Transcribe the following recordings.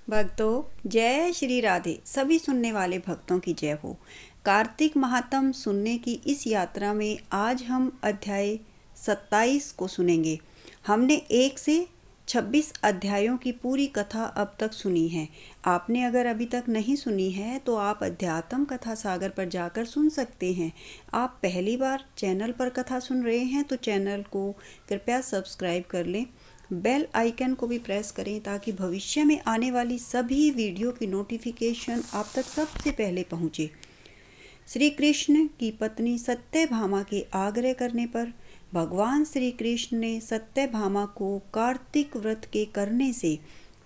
भक्तों, जय श्री राधे। सभी सुनने वाले भक्तों की जय हो। कार्तिक महात्म सुनने की इस यात्रा में आज हम अध्याय 27 को सुनेंगे। हमने 1 से 26 अध्यायों की पूरी कथा अब तक सुनी है। आपने अगर अभी तक नहीं सुनी है तो आप अध्यात्म कथा सागर पर जाकर सुन सकते हैं। आप पहली बार चैनल पर कथा सुन रहे हैं तो चैनल को कृपया सब्सक्राइब कर लें। बेल आइकन को भी प्रेस करें ताकि भविष्य में आने वाली सभी वीडियो की नोटिफिकेशन आप तक सबसे पहले पहुंचे। श्री कृष्ण की पत्नी सत्यभामा के आग्रह करने पर भगवान श्री कृष्ण ने सत्यभामा को कार्तिक व्रत के करने से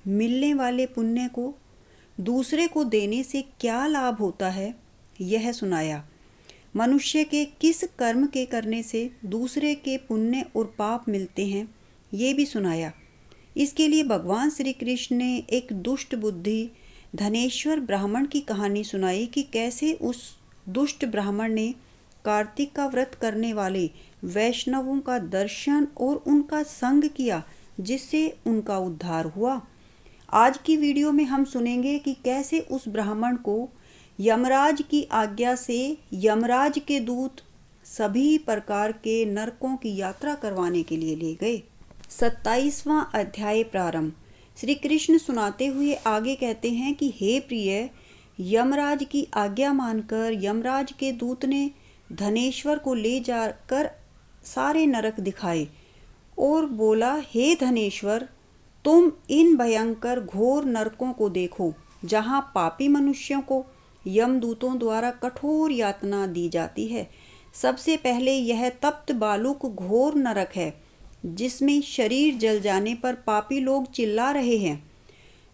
मिलने वाले पुण्य को दूसरे को देने से क्या लाभ होता है, यह सुनाया। मनुष्य के किस कर्म के करने से दूसरे के पुण्य और पाप मिलते हैं, ये भी सुनाया। इसके लिए भगवान श्री कृष्ण ने एक दुष्ट बुद्धि धनेश्वर ब्राह्मण की कहानी सुनाई कि कैसे उस दुष्ट ब्राह्मण ने कार्तिक का व्रत करने वाले वैष्णवों का दर्शन और उनका संग किया, जिससे उनका उद्धार हुआ। आज की वीडियो में हम सुनेंगे कि कैसे उस ब्राह्मण को यमराज की आज्ञा से यमराज के दूत सभी प्रकार के नरकों की यात्रा करवाने के लिए ले गए। 27वां अध्याय प्रारंभ। श्री कृष्ण सुनाते हुए आगे कहते हैं कि हे प्रिय, यमराज की आज्ञा मानकर यमराज के दूत ने धनेश्वर को ले जाकर सारे नरक दिखाए और बोला, हे धनेश्वर, तुम इन भयंकर घोर नरकों को देखो जहाँ पापी मनुष्यों को यमदूतों द्वारा कठोर यातना दी जाती है। सबसे पहले यह तप्त बालुक घोर नरक है, जिसमें शरीर जल जाने पर पापी लोग चिल्ला रहे हैं।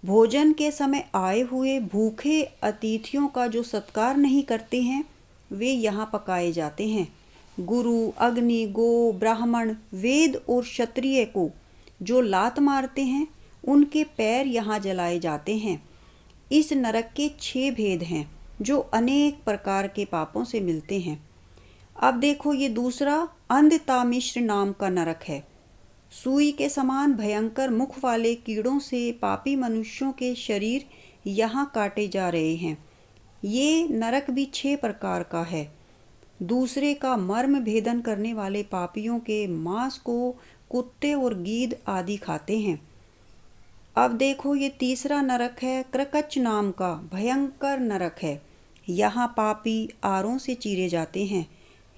भोजन के समय आए हुए भूखे अतिथियों का जो सत्कार नहीं करते हैं, वे यहाँ पकाए जाते हैं। गुरु, अग्नि, गो, ब्राह्मण, वेद और क्षत्रिय को जो लात मारते हैं, उनके पैर यहाँ जलाए जाते हैं। इस नरक के 6 भेद हैं जो अनेक प्रकार के पापों से मिलते हैं। अब देखो, ये दूसरा अंधतामिश्र नाम का नरक है। सुई के समान भयंकर मुख वाले कीड़ों से पापी मनुष्यों के शरीर यहाँ काटे जा रहे हैं। ये नरक भी 6 प्रकार का है। दूसरे का मर्म भेदन करने वाले पापियों के मांस को कुत्ते और गीद आदि खाते हैं। अब देखो, ये तीसरा नरक है, क्रकच नाम का भयंकर नरक है। यहाँ पापी आरों से चीरे जाते हैं।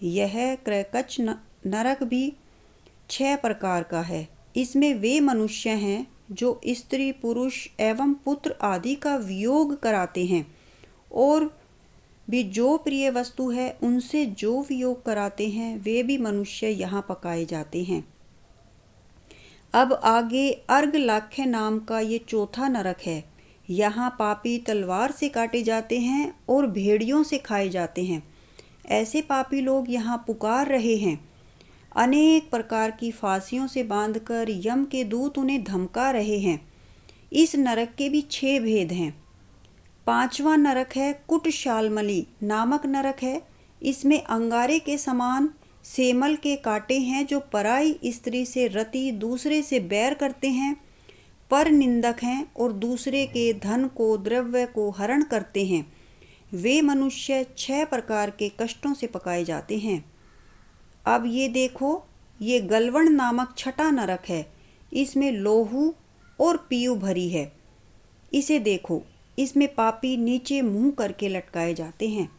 यह क्रकच नरक भी 6 प्रकार का है। इसमें वे मनुष्य हैं जो स्त्री, पुरुष एवं पुत्र आदि का वियोग कराते हैं और भी जो प्रिय वस्तु है उनसे जो वियोग कराते हैं, वे भी मनुष्य यहाँ पकाए जाते हैं। अब आगे अर्घलाख्य नाम का ये चौथा नरक है। यहाँ पापी तलवार से काटे जाते हैं और भेड़ियों से खाए जाते हैं। ऐसे पापी लोग यहाँ पुकार रहे हैं। अनेक प्रकार की फांसियों से बांधकर यम के दूत उन्हें धमका रहे हैं। इस नरक के भी 6 भेद हैं। 5वां नरक है कुटशालमली नामक नरक है। इसमें अंगारे के समान सेमल के कांटे हैं जो पराई स्त्री से रति दूसरे से बैर करते हैं, पर निंदक हैं और दूसरे के धन को, द्रव्य को हरण करते हैं। वे मनुष्य 6 प्रकार के कष्टों से पकाए जाते हैं। अब ये देखो, ये गलवण नामक 6ठा नरक है। इसमें लोहू और पीयू भरी है। इसे देखो, इसमें पापी नीचे मुंह करके लटकाए जाते हैं,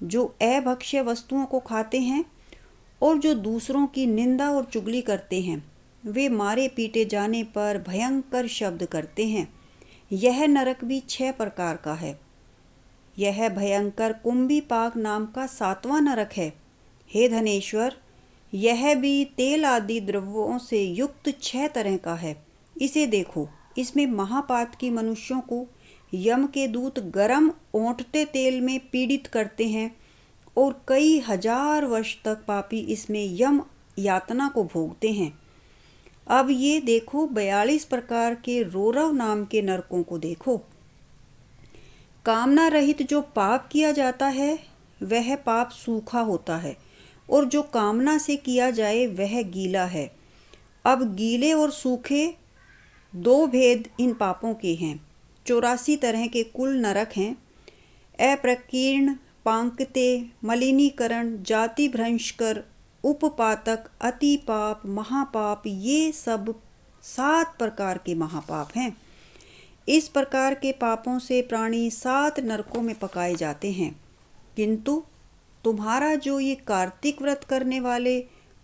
जो अभक्ष्य वस्तुओं को खाते हैं और जो दूसरों की निंदा और चुगली करते हैं। वे मारे पीटे जाने पर भयंकर शब्द करते हैं। यह नरक भी 6 प्रकार का है। यह भयंकर कुंभी पाक नाम का 7वां नरक है। हे धनेश्वर, यह भी तेल आदि द्रव्यों से युक्त 6 तरह का है। इसे देखो, इसमें महापातकी मनुष्यों को यम के दूत गरम औंठते तेल में पीड़ित करते हैं और कई हजार वर्ष तक पापी इसमें यम यातना को भोगते हैं। अब ये देखो, 42 प्रकार के रोरव नाम के नरकों को देखो। कामना रहित जो पाप किया जाता है, वह पाप सूखा होता है और जो कामना से किया जाए वह गीला है। अब गीले और सूखे 2 भेद इन पापों के हैं। 84 तरह के कुल नरक हैं। अप्रकीर्ण, पांकते, मलिनीकरण, जाति भ्रंशकर, उपपातक, अति पाप, महापाप, ये सब 7 प्रकार के महापाप हैं। इस प्रकार के पापों से प्राणी 7 नरकों में पकाए जाते हैं। किंतु तुम्हारा जो ये कार्तिक व्रत करने वाले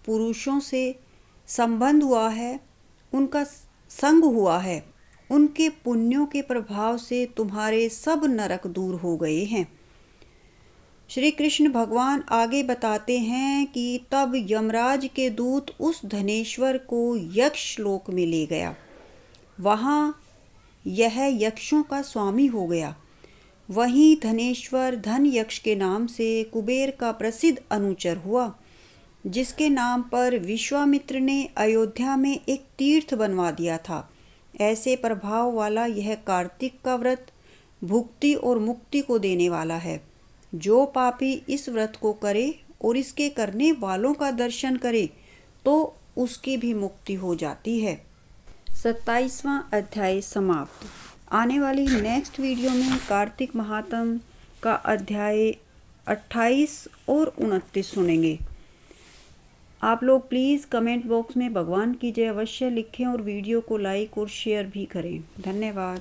पुरुषों से संबंध हुआ है, उनका संग हुआ है, उनके पुण्यों के प्रभाव से तुम्हारे सब नरक दूर हो गए हैं। श्री कृष्ण भगवान आगे बताते हैं कि तब यमराज के दूत उस धनेश्वर को यक्ष लोक में ले गया। वहाँ यह यक्षों का स्वामी हो गया। वहीं धनेश्वर धन यक्ष के नाम से कुबेर का प्रसिद्ध अनुचर हुआ, जिसके नाम पर विश्वामित्र ने अयोध्या में एक तीर्थ बनवा दिया था। ऐसे प्रभाव वाला यह कार्तिक का व्रत भुक्ति और मुक्ति को देने वाला है। जो पापी इस व्रत को करे और इसके करने वालों का दर्शन करे तो उसकी भी मुक्ति हो जाती है। 27वां अध्याय समाप्त। आने वाली नेक्स्ट वीडियो में कार्तिक महात्म का अध्याय 28 और 29 सुनेंगे। आप लोग प्लीज़ कमेंट बॉक्स में भगवान की जय अवश्य लिखें और वीडियो को लाइक और शेयर भी करें। धन्यवाद।